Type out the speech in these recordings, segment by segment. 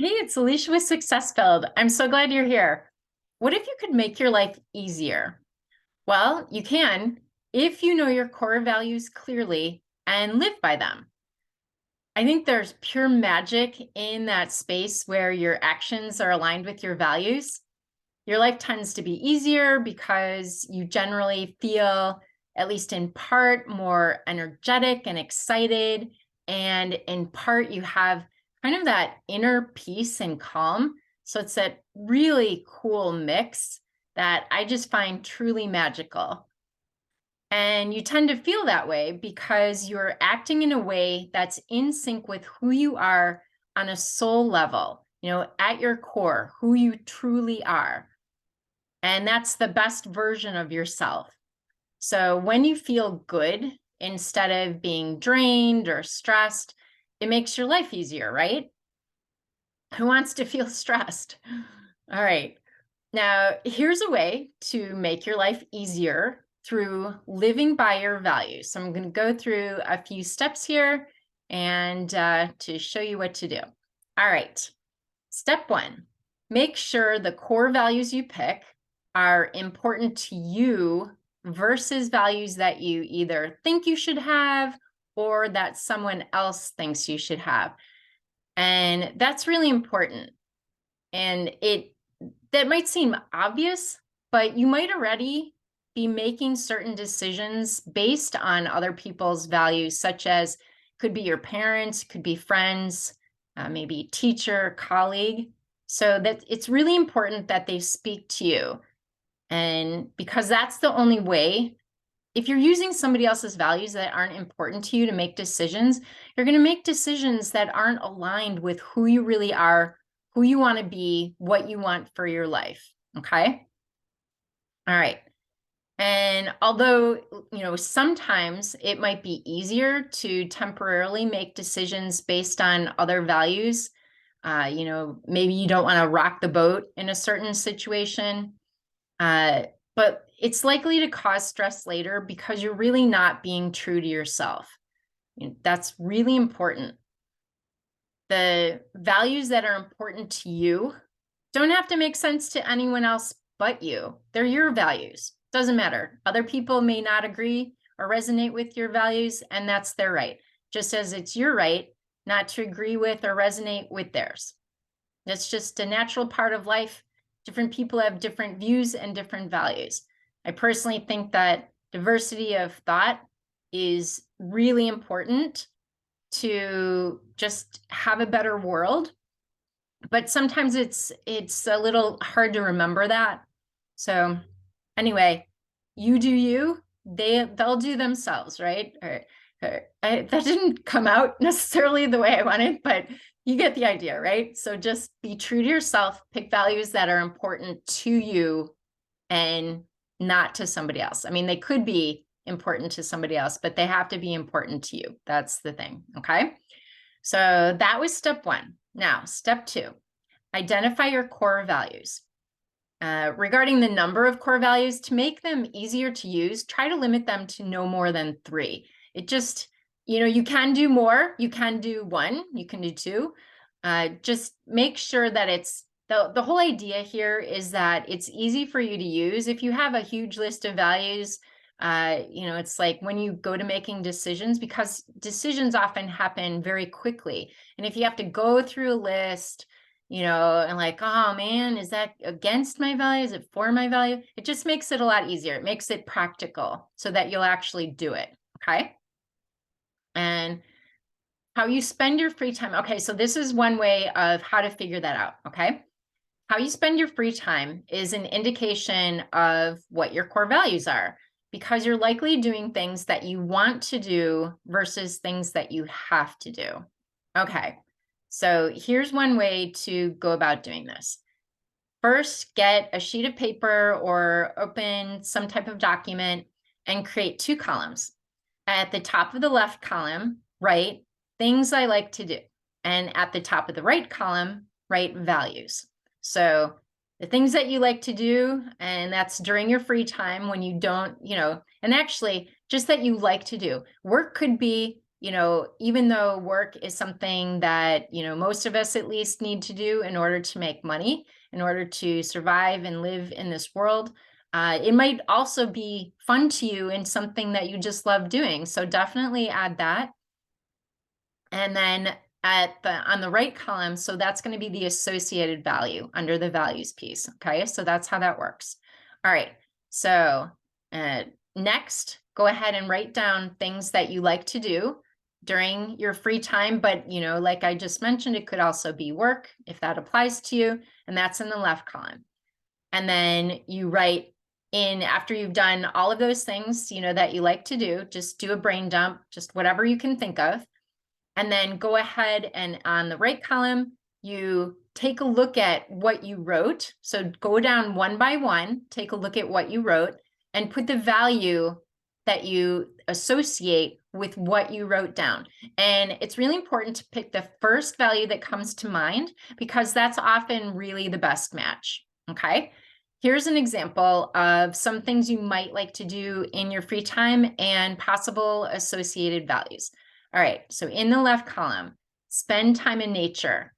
Hey, it's Alicia with Successfilled. I'm so glad you're here. What if you could make your life easier? Well, you can if you know your core values clearly and live by them. I think there's pure magic in that space where your actions are aligned with your values. Your life tends to be easier because you generally feel, at least in part, more energetic and excited. And in part, you have kind of that inner peace and calm. So it's that really cool mix that I just find truly magical. And you tend to feel that way because you're acting in a way that's in sync with who you are on a soul level, at your core, who you truly are. And that's the best version of yourself. So when you feel good instead of being drained or stressed, it makes your life easier, right? Who wants to feel stressed? All right. Now, here's a way to make your life easier through living by your values. So I'm going to go through a few steps here and to show you what to do. All right. Step one, make sure the core values you pick are important to you versus values that you either think you should have or that someone else thinks you should have. And that's really important. And that might seem obvious, but you might already be making certain decisions based on other people's values, such as could be your parents, could be friends, maybe teacher, colleague. So that it's really important that they speak to you. And because that's the only way, if you're using somebody else's values that aren't important to you to make decisions, you're going to make decisions that aren't aligned with who you really are, who you want to be, what you want for your life. Okay. All right. And although, sometimes it might be easier to temporarily make decisions based on other values, maybe you don't want to rock the boat in a certain situation, but it's likely to cause stress later because you're really not being true to yourself. That's really important. The values that are important to you don't have to make sense to anyone else but you. They're your values. Doesn't matter. Other people may not agree or resonate with your values, and that's their right. Just as it's your right not to agree with or resonate with theirs. That's just a natural part of life. Different people have different views and different values. I personally think that diversity of thought is really important to just have a better world. But sometimes it's a little hard to remember that. So anyway, you do you, they'll do themselves, right? That didn't come out necessarily the way I wanted, but you get the idea, right? So just be true to yourself, pick values that are important to you and not to somebody else. I mean, they could be important to somebody else, but they have to be important to you. That's the thing, okay? So that was step one. Now, step two, identify your core values. Regarding the number of core values, to make them easier to use, try to limit them to no more than 3. It just, you can do more. You can do 1, you can do 2. Just make sure that it's, the whole idea here is that it's easy for you to use. If you have a huge list of values, it's like when you go to making decisions, because decisions often happen very quickly. And if you have to go through a list, and like, oh man, is that against my value? Is it for my value? It just makes it a lot easier. It makes it practical so that you'll actually do it. Okay. And how you spend your free time. Okay. So this is one way of how to figure that out. Okay. How you spend your free time is an indication of what your core values are, because you're likely doing things that you want to do versus things that you have to do. Okay. So here's one way to go about doing this. First, get a sheet of paper or open some type of document and create 2 columns. At the top of the left column, write things I like to do. And at the top of the right column, write values. So the things that you like to do, and that's during your free time when you don't, and actually just that you like to do. Work could be even though work is something that, most of us at least need to do in order to make money, in order to survive and live in this world, it might also be fun to you and something that you just love doing. So definitely add that. And then on the right column, so that's going to be the associated value under the values piece. Okay, so that's how that works. All right, so next, go ahead and write down things that you like to do during your free time. But, like I just mentioned, it could also be work if that applies to you. And that's in the left column. And then you write in, after you've done all of those things, that you like to do, just do a brain dump, just whatever you can think of. And then go ahead and on the right column, you take a look at what you wrote. So go down one by one, take a look at what you wrote, and put the value that you associate with what you wrote down. And it's really important to pick the first value that comes to mind, because that's often really the best match. Okay. Here's an example of some things you might like to do in your free time and possible associated values. All right, so in the left column, spend time in nature.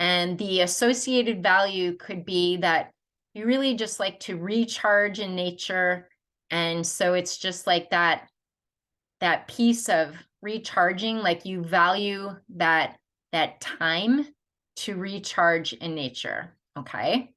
And the associated value could be that you really just like to recharge in nature. And so it's just like that piece of recharging, like you value that time to recharge in nature, okay?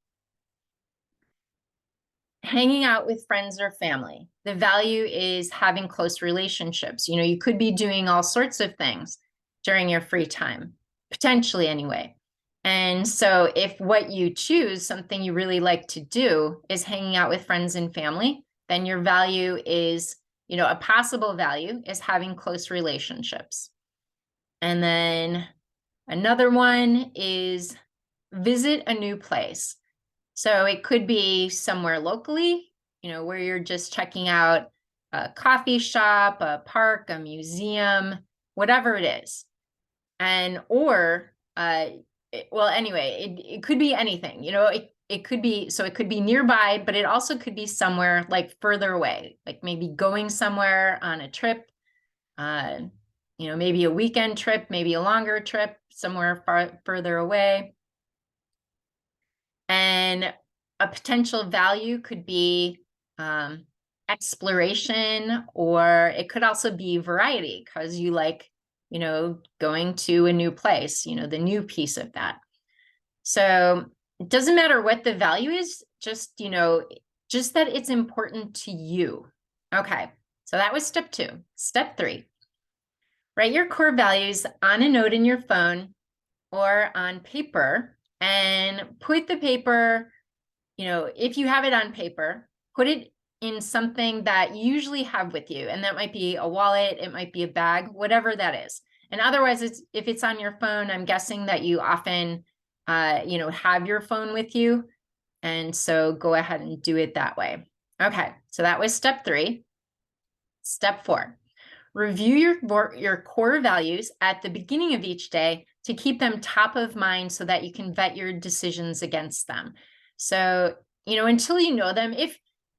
Hanging out with friends or family. The value is having close relationships. You could be doing all sorts of things during your free time, potentially anyway. And so if what you choose, something you really like to do, is hanging out with friends and family, then your value is, a possible value is having close relationships. And then another one is visit a new place. So it could be somewhere locally, where you're just checking out a coffee shop, a park, a museum, whatever it is. Or it could be anything, it could be nearby, but it also could be somewhere like further away, like maybe going somewhere on a trip, maybe a weekend trip, maybe a longer trip somewhere further away. And a potential value could be exploration, or it could also be variety, because you like, going to a new place, the new piece of that. So it doesn't matter what the value is, just that it's important to you. Okay, so that was step 2. Step 3, write your core values on a note in your phone or on paper, and put the paper, if you have it on paper, put it in something that you usually have with you. And that might be a wallet, it might be a bag, whatever that is. And otherwise, if it's on your phone, I'm guessing that you often, have your phone with you. And so go ahead and do it that way. Okay, so that was step 3. Step 4, review your core values at the beginning of each day to keep them top of mind so that you can vet your decisions against them. So, until you know them,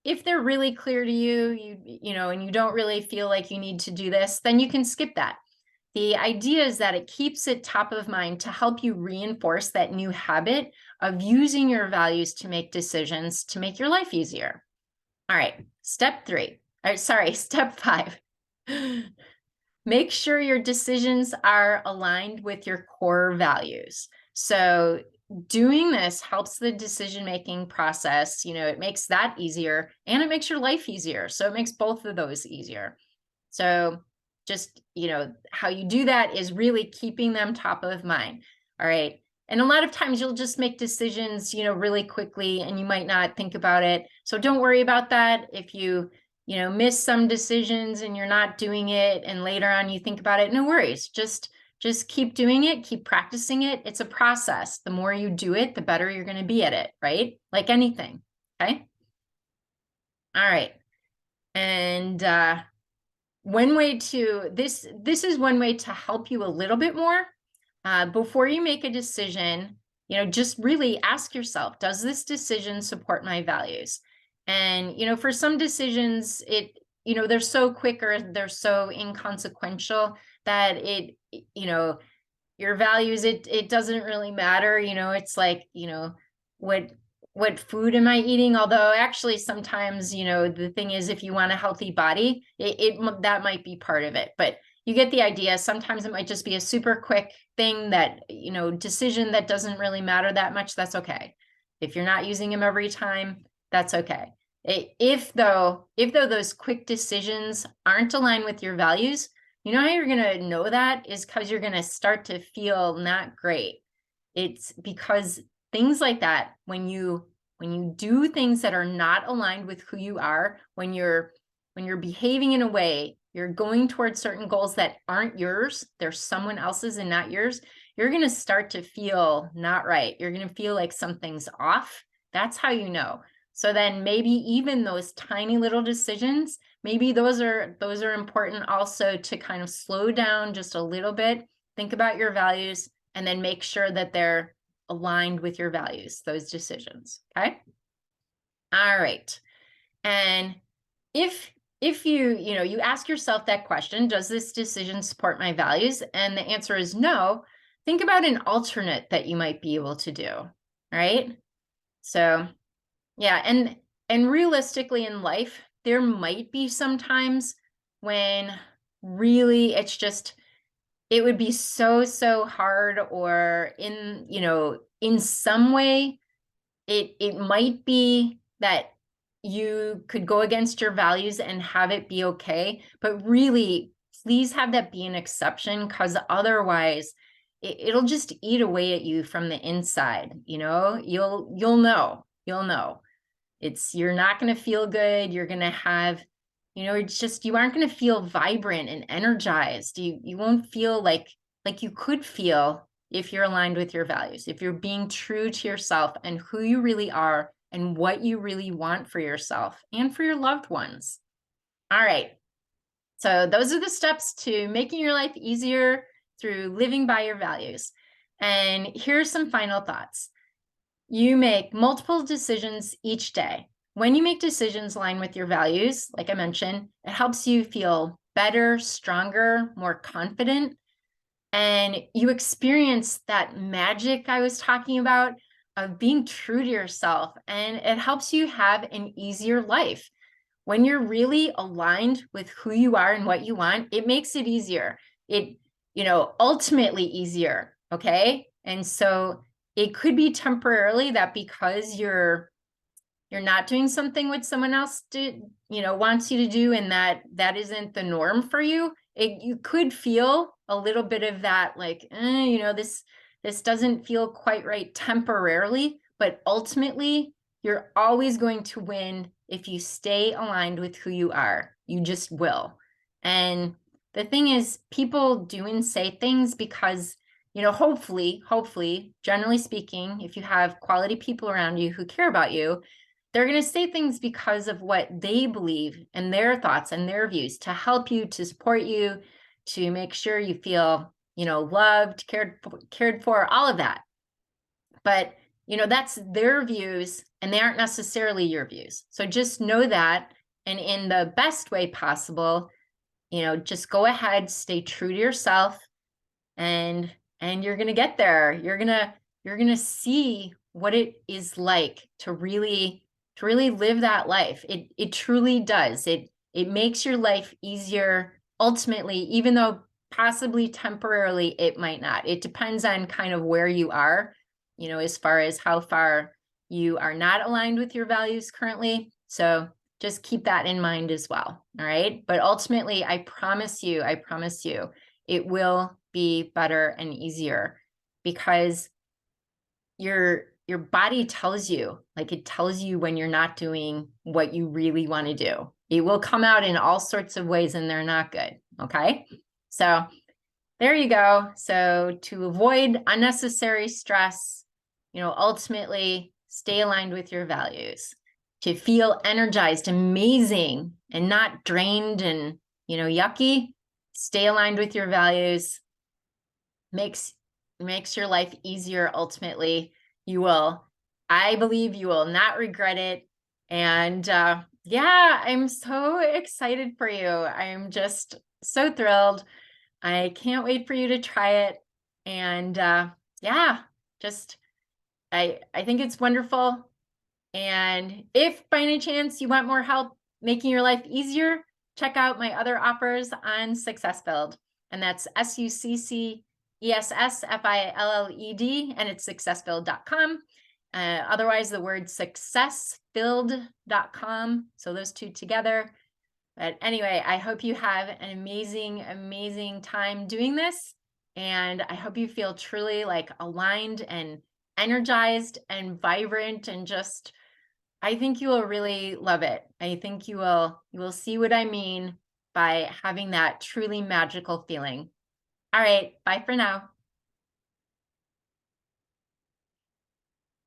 if they're really clear to you, and you don't really feel like you need to do this, then you can skip that. The idea is that it keeps it top of mind to help you reinforce that new habit of using your values to make decisions to make your life easier. All right, step 5. Make sure your decisions are aligned with your core values. So doing this helps the decision-making process, it makes that easier, and it makes your life easier. So it makes both of those easier. So just, how you do that is really keeping them top of mind. All right. And a lot of times you'll just make decisions, really quickly, and you might not think about it. So don't worry about that. If you miss some decisions and you're not doing it, and later on you think about it, no worries. Just keep doing it, keep practicing it. It's a process. The more you do it, the better you're going to be at it, right? Like anything. Okay. All right. And one way to this is one way to help you a little bit more. Before you make a decision, just really ask yourself, does this decision support my values? And, for some decisions, they're so quick or they're so inconsequential that your values, it doesn't really matter. It's like, what food am I eating? Although actually sometimes, the thing is, if you want a healthy body, that might be part of it, but you get the idea. Sometimes it might just be a super quick thing that, decision that doesn't really matter that much. That's okay. If you're not using them every time, that's okay. If though those quick decisions aren't aligned with your values, you know how you're going to know that is because you're going to start to feel not great. It's because things like that, when you do things that are not aligned with who you are, when you're behaving in a way, you're going towards certain goals that aren't yours, they're someone else's and not yours, you're going to start to feel not right. You're going to feel like something's off. That's how you know. So then maybe even those tiny little decisions, maybe those are important also, to kind of slow down just a little bit, think about your values, and then make sure that they're aligned with your values, those decisions. Okay. All right. And if you ask yourself that question, does this decision support my values? And the answer is no. Think about an alternate that you might be able to do, right? So, yeah, and realistically in life, there might be some times when really it would be so hard, or in some way, it might be that you could go against your values and have it be okay. But really, please have that be an exception, because otherwise it'll just eat away at you from the inside. You'll know. You're not going to feel good. You're going to have, it's just, you aren't going to feel vibrant and energized. You won't feel like you could feel if you're aligned with your values, if you're being true to yourself and who you really are and what you really want for yourself and for your loved ones. All right. So those are the steps to making your life easier through living by your values. And here's some final thoughts. You make multiple decisions each day. When you make decisions aligned with your values, like I mentioned, it helps you feel better, stronger, more confident, and you experience that magic I was talking about of being true to yourself, and it helps you have an easier life. When you're really aligned with who you are and what you want, it makes it easier. Ultimately easier, okay? And so it could be temporarily that because you're not doing something what someone else wants you to do, and that isn't the norm for you, you could feel a little bit of that, like, this doesn't feel quite right temporarily, but ultimately you're always going to win if you stay aligned with who you are. You just will. And the thing is, people do and say things because, hopefully, generally speaking, if you have quality people around you who care about you, they're going to say things because of what they believe and their thoughts and their views, to help you, to support you, to make sure you feel, loved, cared for, all of that. But, that's their views and they aren't necessarily your views. So just know that. And in the best way possible, just go ahead, stay true to yourself, and you're going to get there. You're going to see what it is like to really live that life. It truly does. It makes your life easier ultimately, even though possibly temporarily it might not. It depends on kind of where you are, as far as how far you are not aligned with your values currently. So just keep that in mind as well. All right. But ultimately, I promise you, it will be better and easier, because your body tells you, like, it tells you when you're not doing what you really want to do. It will come out in all sorts of ways, and they're not good. Okay. So there you go. So to avoid unnecessary stress, ultimately stay aligned with your values. To feel energized, amazing, and not drained and, yucky, stay aligned with your values. Makes your life easier. Ultimately, I believe you will not regret it. And yeah, I'm so excited for you. I'm just so thrilled. I can't wait for you to try it. And yeah, just I think it's wonderful. And if by any chance you want more help making your life easier, check out my other offers on Successfilled. And that's Successfilled, and it's successfilled.com. Otherwise, the word successfilled.com. So those two together. But anyway, I hope you have an amazing, amazing time doing this. And I hope you feel truly like aligned and energized and vibrant, and just, I think you will really love it. I think you will see what I mean by having that truly magical feeling. All right, bye for now.